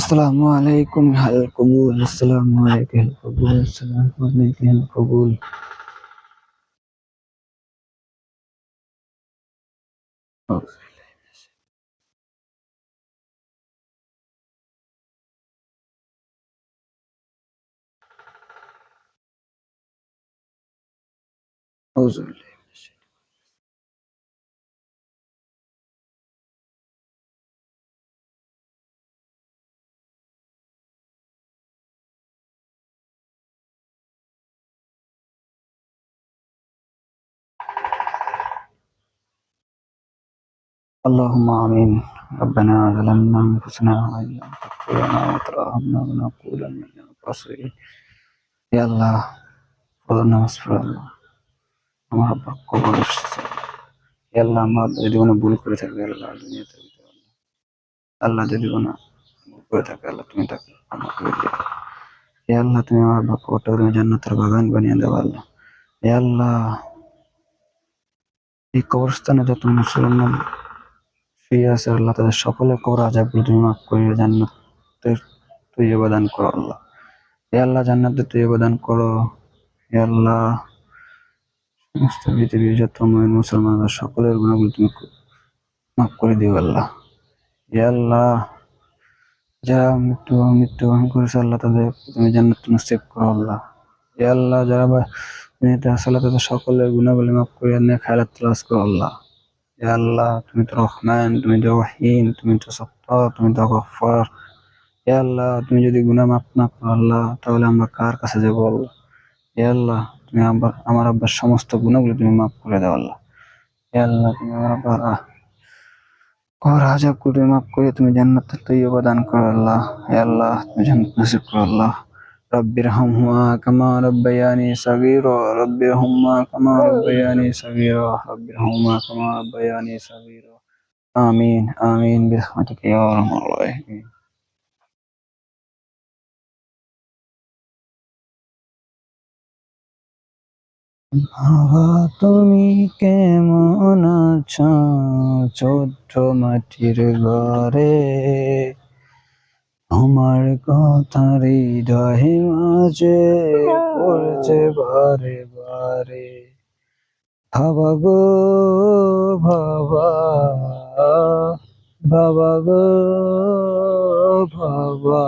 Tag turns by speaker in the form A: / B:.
A: আসসালামু আলাইকুম হাল কবুল, আসসালামু আলাইকুম হাল কবুল, আসসালামু আলাইকুম হাল কবুল। أعوذ بالله من الشيطان. اللهم آمين. ربنا ظلمنا أنفسنا وإن لم تغفر لنا وترحمنا لنكونن من الخاسرين. يا الله ফজর নামাজ পড়ে আল্লাহ আমার আব্বা কবর এসেছে। ইয়া আল্লাহ আমার যদি কোনো ভুল করে থাকে আল্লাহ দুনিয়াতে আল্লাহ যদি কোনো ভুল করে থাকে আল্লাহ তুমি তাকে ক্ষমা করে দিও। ইয়া আল্লাহ তুমি আমার আব্বা কবরটা তুমি জান্নাতের বাগান বানিয়ে দাও আল্লাহ। ইয়া আল্লাহ এই কবরস্থানে যত মুসলমান শুয়ে আছে আল্লাহ তাদের সকলের কবর আযাবগুলো তুমি মাফ করে জান্নাতের তৈয়বা দান করো আল্লাহ। ইয়া আল্লাহ জান্নাতের তৈয়বা দান করো। ইয়া আল্লাহ সমস্ত পৃথিবীর যত মুসলমান সকলের গুনাহগুলো তুমি মাফ করে দিও আল্লাহ। ইয়া আল্লাহ যারা মৃত্যুবরণ করেছে আল্লাহ তাদের তুমি জান্নাত নসিব করো আল্লাহ। ইয়া আল্লাহ যারা দুনিয়াতে আছে আল্লাহ তাদের সকলের গুনাহগুলো মাফ করে নেক হায়াত তালাশ করো আল্লাহ। ইয়া আল্লাহ তুমি তো রহমান, তুমি তো রহিম, তুমি তো সত্তার, তুমি তো গফফার। ইয়া আল্লাহ তুমি যদি গুনাহ মাফ না করো আল্লাহ তাহলে আমরা কার কাছে যাব আল্লাহ। ইয়া আল্লাহ তুমি আমার আব্বার সমস্ত গুনাহগুলো তুমি মাফ করে দাও আল্লাহ। ইয়া আল্লাহ তুমি আমার আব্বার কবর আযাবগুলো তুমি মাফ করে তুমি জান্নাতের তৈয়বা দান করো আল্লাহ। ইয়া আল্লাহ তুমি জান্নাত নসিব করো আল্লাহ। রব্বিরহামহুমা কামা রাব্বায়ানি সাগীরা, রব্বিরহামহুমা কামা রাব্বায়ানি সাগীরা, রব্বিরহামহুমা কামা রাব্বায়ানি সাগীরা। আমিন আমিন বিরহমাতিকা ইয়া আরহামার রাহিমিন। বাবা তুমি কেমন আছো? ছোট্ট মাটির ঘরে আমার কথা হৃদয়ে মাঝে পড়ছে বারে বারে। বাবা গো বাবা, বাবা গো বাবা,